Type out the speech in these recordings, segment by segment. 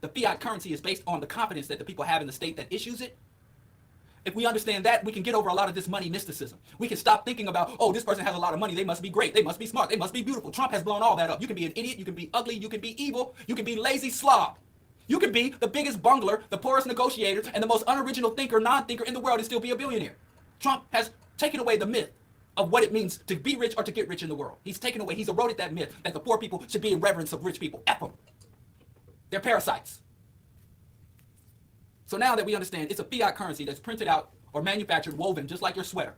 The fiat currency is based on the confidence that the people have in the state that issues it. If we understand that, we can get over a lot of this money mysticism. We can stop thinking about, oh, this person has a lot of money, they must be great, they must be smart, they must be beautiful. Trump has blown all that up. You can be an idiot, you can be ugly, you can be evil, you can be lazy slob. You can be the biggest bungler, the poorest negotiator, and the most unoriginal thinker, non-thinker in the world and still be a billionaire. Trump has taken away the myth of what it means to be rich or to get rich in the world. He's eroded that myth that the poor people should be in reverence of rich people. F them. They're parasites. So now that we understand it's a fiat currency that's printed out or manufactured, woven, just like your sweater.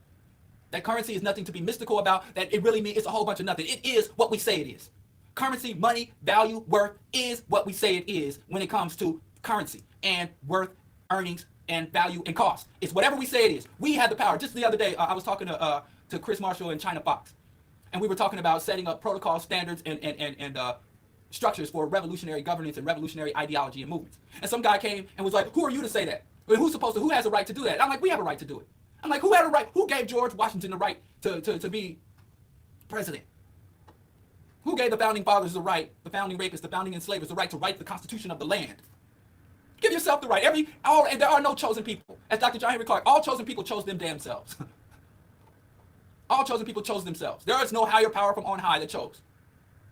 That currency is nothing to be mystical about, that it really means it's a whole bunch of nothing. It is what we say it is. Currency, money, value, worth is what we say it is when it comes to currency and worth, earnings, and value and cost. It's whatever we say it is. We have the power. Just the other day, I was talking to Chris Marshall and China Fox, and we were talking about setting up protocol standards and structures for revolutionary governance and revolutionary ideology and movements. And some guy came and was like, who are you to say that? Who has a right to do that? I'm like, we have a right to do it. I'm like, who had a right? Who gave George Washington the right to be president? Who gave the founding fathers the right, the founding rapists, the founding enslavers, the right to write the constitution of the land? Give yourself the right. And there are no chosen people. As Dr. John Henry Clark, all chosen people chose them damn selves. All chosen people chose themselves. There is no higher power from on high that chose.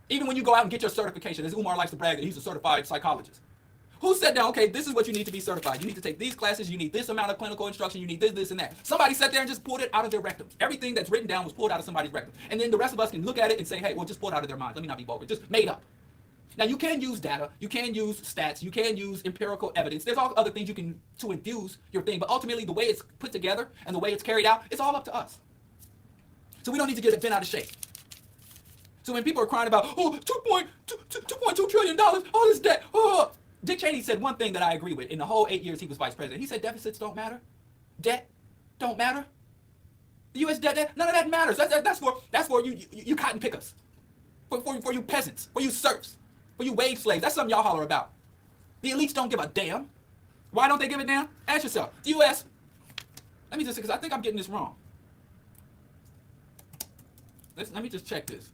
Even when you go out and get your certification, as Umar likes to brag that he's a certified psychologist. Who said down, okay, this is what you need to be certified. You need to take these classes, you need this amount of clinical instruction, you need this, and that. Somebody sat there and just pulled it out of their rectum. Everything that's written down was pulled out of somebody's rectum. And then the rest of us can look at it and say, hey, well, just pull it out of their minds. Let me not be vulgar. Just made up. Now, you can use data, you can use stats, you can use empirical evidence. There's all other things you can to infuse your thing, but ultimately the way it's put together and the way it's carried out, it's all up to us. So we don't need to get it bent out of shape. So when people are crying about, oh, $2.2 trillion, all this debt, oh. Dick Cheney said one thing that I agree with in the whole 8 years he was vice president. He said deficits don't matter. Debt don't matter. The U.S. debt, none of that matters. That's for you cotton pickers. For you peasants, for you serfs, for you wage slaves. That's something y'all holler about. The elites don't give a damn. Why don't they give a damn? Ask yourself. The U.S., let me just, because I think I'm getting this wrong. Let me just check this.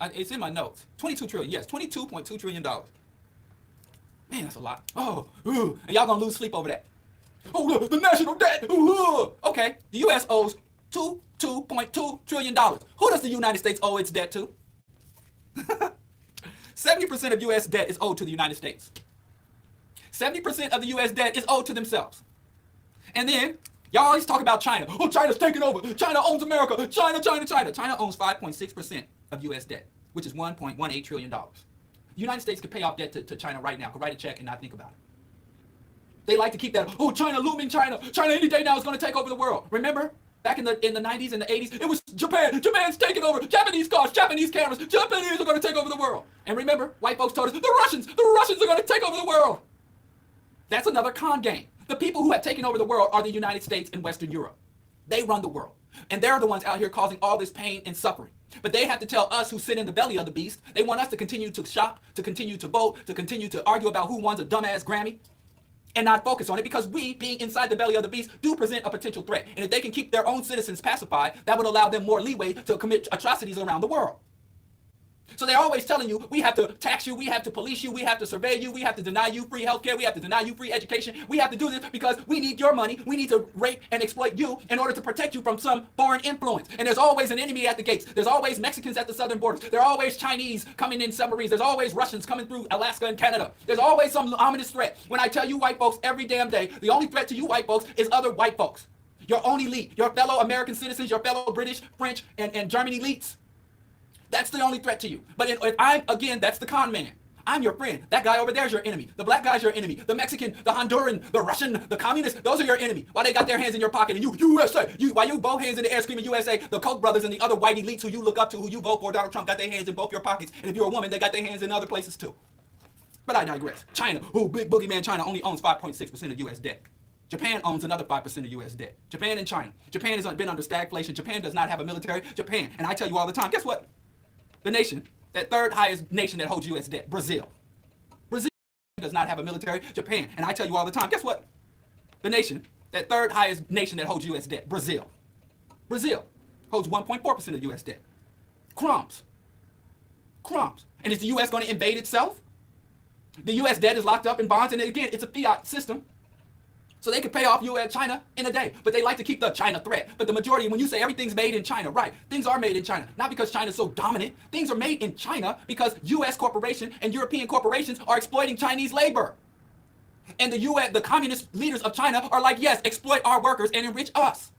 It's in my notes. 22 trillion, yes, $22.2 trillion. Man, that's a lot. Oh, and y'all gonna lose sleep over that. Oh, the national debt. Okay, the U.S. owes $2.2 trillion. Who does the United States owe its debt to? 70% of U.S. debt is owed to the United States. 70% of the U.S. debt is owed to themselves. And then, y'all always talk about China. Oh, China's taking over. China owns America. China. China owns 5.6% of U.S. debt, which is $1.18 trillion. The United States could pay off debt to China right now, could write a check and not think about it. They like to keep that, oh, China looming, China any day now is going to take over the world. Remember, back in the 90s and the 80s, it was Japan. Japan's taking over. Japanese cars, Japanese cameras, Japanese are going to take over the world. And remember, white folks told us, the Russians are going to take over the world. That's another con game. The people who have taken over the world are the United States and Western Europe. They run the world. And they're the ones out here causing all this pain and suffering. But they have to tell us who sit in the belly of the beast. They want us to continue to shop, to continue to vote, to continue to argue about who wants a dumbass Grammy and not focus on it, because we, being inside the belly of the beast, do present a potential threat. And if they can keep their own citizens pacified, that would allow them more leeway to commit atrocities around the world. So they're always telling you, we have to tax you, we have to police you, we have to survey you, we have to deny you free healthcare, we have to deny you free education, we have to do this because we need your money, we need to rape and exploit you in order to protect you from some foreign influence. And there's always an enemy at the gates. There's always Mexicans at the southern borders. There are always Chinese coming in submarines. There's always Russians coming through Alaska and Canada. There's always some ominous threat. When I tell you white folks every damn day, the only threat to you white folks is other white folks. Your own elite, your fellow American citizens, your fellow British, French, and German elites. That's the only threat to you. But if I'm, again, that's the con man. I'm your friend. That guy over there is your enemy. The black guy's your enemy. The Mexican, the Honduran, the Russian, the communist, those are your enemy. Why they got their hands in your pocket and you, USA, why you both hands in the air screaming USA, the Koch brothers and the other white elites who you look up to, who you vote for, Donald Trump, got their hands in both your pockets. And if you're a woman, they got their hands in other places too. But I digress. China, big boogeyman China only owns 5.6% of U.S. debt. Japan owns another 5% of U.S. debt. Japan and China. Japan has been under stagflation. Japan does not have a military. Japan, and I tell you all the time, guess what? The nation, that third highest nation that holds U.S. debt, Brazil. Brazil does not have a military. Japan, and I tell you all the time, guess what? The nation, that third highest nation that holds U.S. debt, Brazil. Brazil holds 1.4% of U.S. debt. Crumbs. And is the U.S. going to invade itself? The U.S. debt is locked up in bonds, and again, it's a fiat system. So they could pay off U.S. China in a day, but they like to keep the China threat. But the majority, when you say everything's made in China, right, things are made in China. Not because China's so dominant. Things are made in China because U.S. corporations and European corporations are exploiting Chinese labor. And the U.S., the communist leaders of China are like, yes, exploit our workers and enrich us.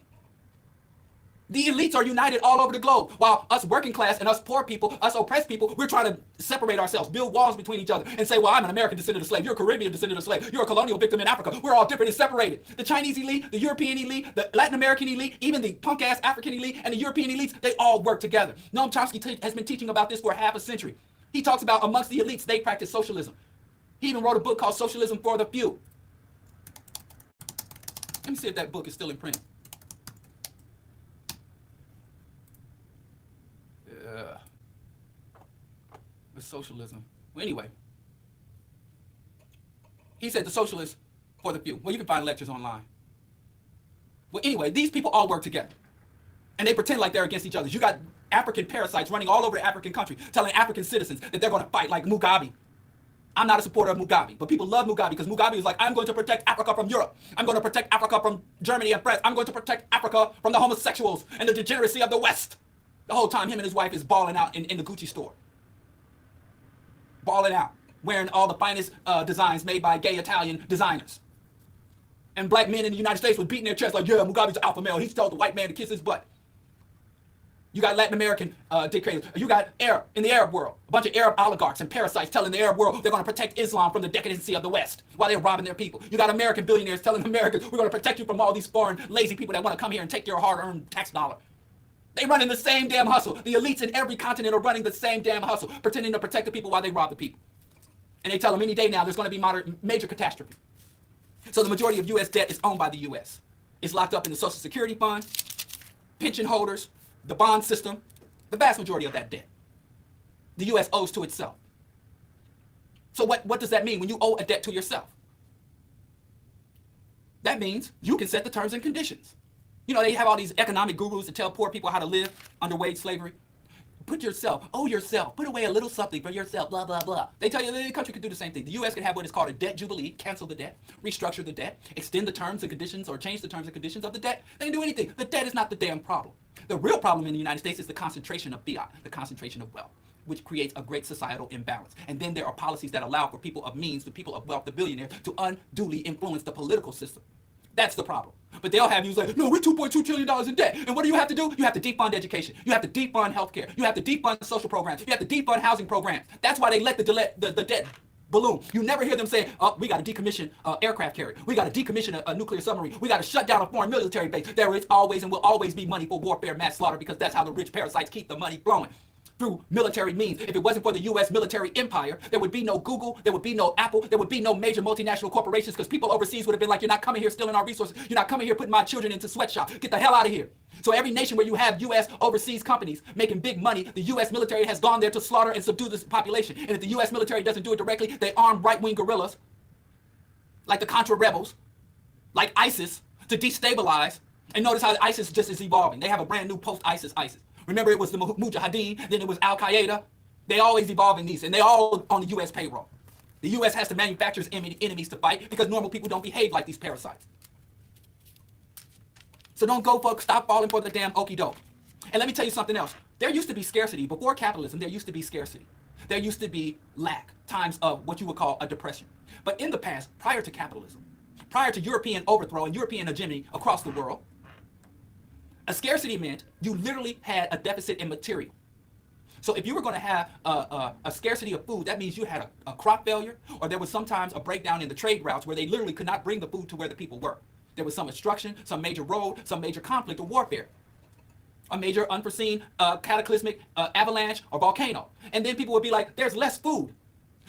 The elites are united all over the globe, while us working class and us poor people, us oppressed people, we're trying to separate ourselves, build walls between each other, and say, well, I'm an American descendant of slave, you're a Caribbean descendant of slave, you're a colonial victim in Africa. We're all different and separated. The Chinese elite, the European elite, the Latin American elite, even the punk-ass African elite and the European elites, they all work together. Noam Chomsky has been teaching about this for half a century. He talks about amongst the elites, they practice socialism. He even wrote a book called Socialism for the Few. Let me see if that book is still in print. With socialism. Well, anyway, he said the socialists for the few. Well, you can find lectures online. Well, anyway, these people all work together, and they pretend like they're against each other. You got African parasites running all over the African country, telling African citizens that they're going to fight like Mugabe. I'm not a supporter of Mugabe, but people love Mugabe because Mugabe is like, I'm going to protect Africa from Europe. I'm going to protect Africa from Germany and France. I'm going to protect Africa from the homosexuals and the degeneracy of the West. The whole time him and his wife is balling out in the Gucci store. Balling out, wearing all the finest designs made by gay Italian designers. And black men in the United States was beating their chests like, yeah, Mugabe's an alpha male. He told the white man to kiss his butt. You got Latin American dictators. You got Arab in the Arab world. A bunch of Arab oligarchs and parasites telling the Arab world they're going to protect Islam from the decadency of the West while they're robbing their people. You got American billionaires telling Americans, we're going to protect you from all these foreign lazy people that want to come here and take your hard-earned tax dollar. They run in the same damn hustle. The elites in every continent are running the same damn hustle, pretending to protect the people while they rob the people. And they tell them any day now there's going to be major catastrophe. So the majority of U.S. debt is owned by the U.S. It's locked up in the Social Security Fund, pension holders, the bond system, the vast majority of that debt. The U.S. owes to itself. So what does that mean when you owe a debt to yourself? That means you can set the terms and conditions. You know, they have all these economic gurus that tell poor people how to live under wage slavery. Put yourself, owe yourself, put away a little something for yourself, blah, blah, blah. They tell you the country could do the same thing. The U.S. can have what is called a debt jubilee, cancel the debt, restructure the debt, extend the terms and conditions or change the terms and conditions of the debt. They can do anything. The debt is not the damn problem. The real problem in the United States is the concentration of fiat, the concentration of wealth, which creates a great societal imbalance. And then there are policies that allow for people of means, the people of wealth, the billionaires, to unduly influence the political system. That's the problem. But they'll have you say, no, we're $2.2 trillion in debt. And what do you have to do? You have to defund education. You have to defund healthcare. You have to defund social programs. You have to defund housing programs. That's why they let the debt balloon. You never hear them say, oh, we got to decommission aircraft carrier. We got to decommission a nuclear submarine. We got to shut down a foreign military base. There is always and will always be money for warfare, mass slaughter, because that's how the rich parasites keep the money flowing. Through military means. If it wasn't for the U.S. military empire, there would be no Google, there would be no Apple, there would be no major multinational corporations, because people overseas would have been like, you're not coming here stealing our resources. You're not coming here putting my children into sweatshops. Get the hell out of here. So every nation where you have U.S. overseas companies making big money, the U.S. military has gone there to slaughter and subdue this population. And if the U.S. military doesn't do it directly, they arm right-wing guerrillas, like the Contra rebels, like ISIS, to destabilize. And notice how ISIS just is evolving. They have a brand new post-ISIS ISIS. Remember, it was the Mujahideen, then it was Al-Qaeda. They always evolving these, and they all on the U.S. payroll. The U.S. has to manufacture its enemies to fight because normal people don't behave like these parasites. So don't go, folks. Stop falling for the damn okie doke. And let me tell you something else. There used to be scarcity. Before capitalism, there used to be scarcity. There used to be lack, times of what you would call a depression. But in the past, prior to capitalism, prior to European overthrow and European hegemony across the world, a scarcity meant you literally had a deficit in material. So if you were going to have a scarcity of food, that means you had a crop failure, or there was sometimes a breakdown in the trade routes where they literally could not bring the food to where the people were. There was some obstruction, some major road, some major conflict or warfare, a major unforeseen cataclysmic avalanche or volcano. And then people would be like, there's less food.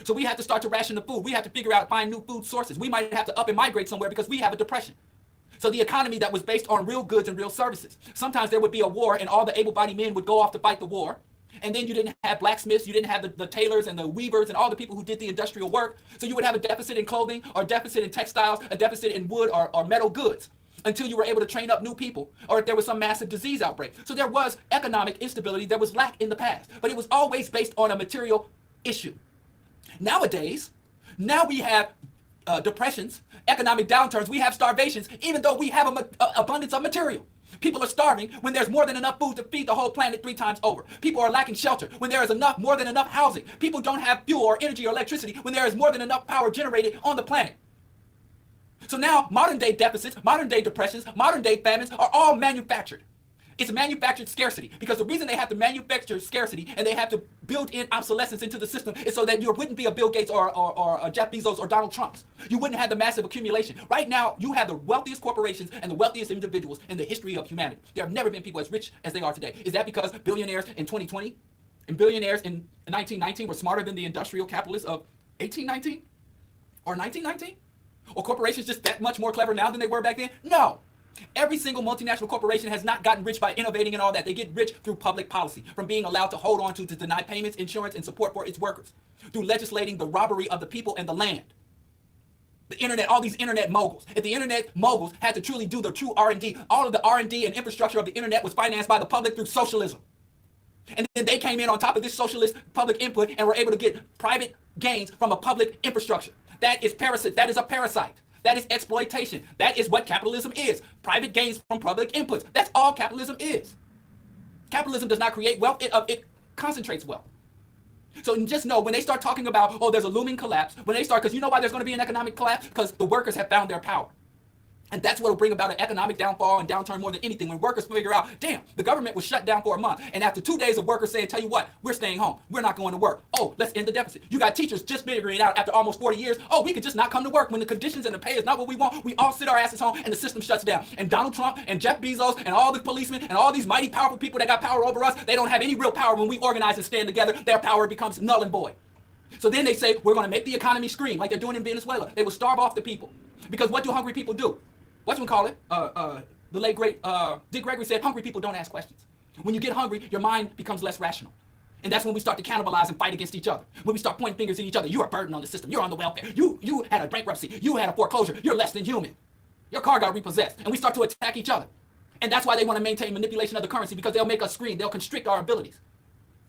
So we have to start to ration the food. We have to figure out, find new food sources. We might have to up and migrate somewhere because we have a depression. So the economy that was based on real goods and real services. Sometimes there would be a war and all the able-bodied men would go off to fight the war. And then you didn't have blacksmiths, you didn't have the tailors and the weavers and all the people who did the industrial work. So you would have a deficit in clothing or deficit in textiles, a deficit in wood or metal goods until you were able to train up new people or if there was some massive disease outbreak. So there was economic instability, there was lack in the past, but it was always based on a material issue. Nowadays, Now we have depressions, economic downturns, we have starvations, even though we have an abundance of material. People are starving when there's more than enough food to feed the whole planet 3 times over. People are lacking shelter when there is more than enough housing. People don't have fuel or energy or electricity when there is more than enough power generated on the planet. So now modern day deficits, modern day depressions, modern day famines are all manufactured. It's manufactured scarcity, because the reason they have to manufacture scarcity and they have to build in obsolescence into the system is so that you wouldn't be a Bill Gates or Jeff Bezos or Donald Trump. You wouldn't have the massive accumulation. Right now, you have the wealthiest corporations and the wealthiest individuals in the history of humanity. There have never been people as rich as they are today. Is that because billionaires in 2020 and billionaires in 1919 were smarter than the industrial capitalists of 1819 or 1919? Or corporations just that much more clever now than they were back then? No. Every single multinational corporation has not gotten rich by innovating and all that. They get rich through public policy, from being allowed to hold on to deny payments, insurance, and support for its workers, through legislating the robbery of the people and the land. The internet, all these internet moguls. If the internet moguls had to truly do the true R&D, all of the R&D and infrastructure of the internet was financed by the public through socialism. And then they came in on top of this socialist public input and were able to get private gains from a public infrastructure. That is parasite. That is a parasite. That is exploitation. That is what capitalism is. Private gains from public inputs. That's all capitalism is. Capitalism does not create wealth. It concentrates wealth. So just know, when they start talking about, oh, there's a looming collapse, when they start, because you know why there's going to be an economic collapse? Because the workers have found their power. And that's what will bring about an economic downfall and downturn more than anything. When workers figure out, damn, the government was shut down for a month. And after 2 days of workers saying, tell you what, we're staying home. We're not going to work. Oh, let's end the deficit. You got teachers just figuring it out after almost 40 years. Oh, we could just not come to work when the conditions and the pay is not what we want. We all sit our asses home and the system shuts down. And Donald Trump and Jeff Bezos and all the policemen and all these mighty powerful people that got power over us, they don't have any real power. When we organize and stand together, their power becomes null and void. So then they say, we're going to make the economy scream like they're doing in Venezuela. They will starve off the people. Because what do hungry people do? The late great Dick Gregory said, hungry people don't ask questions. When you get hungry, your mind becomes less rational. And that's when we start to cannibalize and fight against each other. When we start pointing fingers at each other. You're a burden on the system. You're on the welfare. You had a bankruptcy. You had a foreclosure. You're less than human. Your car got repossessed. And we start to attack each other. And that's why they want to maintain manipulation of the currency, because they'll make us scream. They'll constrict our abilities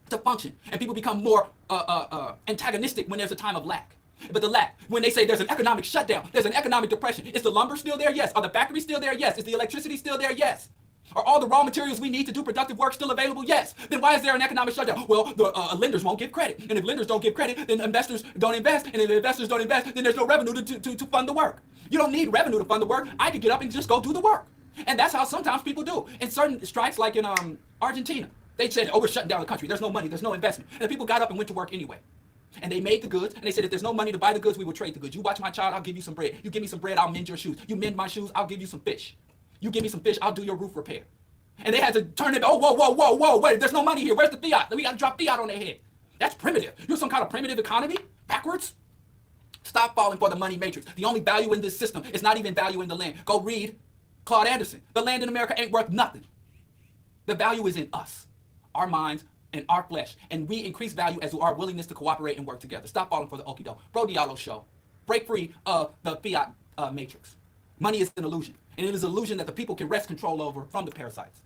to function. And people become more antagonistic when there's a time of lack. But the lack, when they say there's an economic shutdown, there's an economic depression, is the lumber still there? Yes. Are the factories still there? Yes. Is the electricity still there? Yes. Are all the raw materials we need to do productive work still available? Yes. Then why is there an economic shutdown? Well, the lenders won't give credit. And if lenders don't give credit, then investors don't invest. And if investors don't invest, then there's no revenue to fund the work. You don't need revenue to fund the work. I could get up and just go do the work. And that's how sometimes people do. In certain strikes, like in Argentina, they said, oh, we're shutting down the country. There's no money. There's no investment. And the people got up and went to work anyway. And they made the goods, and they said, if there's no money to buy the goods, we will trade the goods. You watch my child, I'll give you some bread. You give me some bread, I'll mend your shoes. You mend my shoes, I'll give you some fish. You give me some fish, I'll do your roof repair. And they had to turn it, oh, whoa, wait, there's no money here. Where's the fiat? We got to drop fiat on their head. That's primitive. You're some kind of primitive economy? Backwards? Stop falling for the money matrix. The only value in this system is not even value in the land. Go read Claude Anderson. The land in America ain't worth nothing. The value is in us, our minds, and our flesh, and we increase value as our willingness to cooperate and work together. Stop falling for the okie doke. Bro Diallo Show. Break free of the fiat matrix. Money is an illusion, and it is an illusion that the people can wrest control over from the parasites.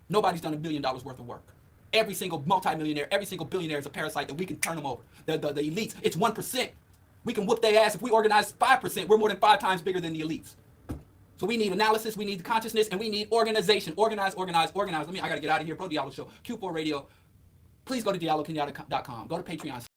Nobody's done $1 billion worth of work. Every single multimillionaire, every single billionaire is a parasite that we can turn them over. The elites, it's 1%. We can whoop their ass if we organize 5%. We're more than 5 times bigger than the elites. So we need analysis, we need consciousness, and we need organization. Organize. I gotta get out of here. Bro Diallo Show, Q4 Radio. Please go to diallokenyatta.com. Go to Patreon.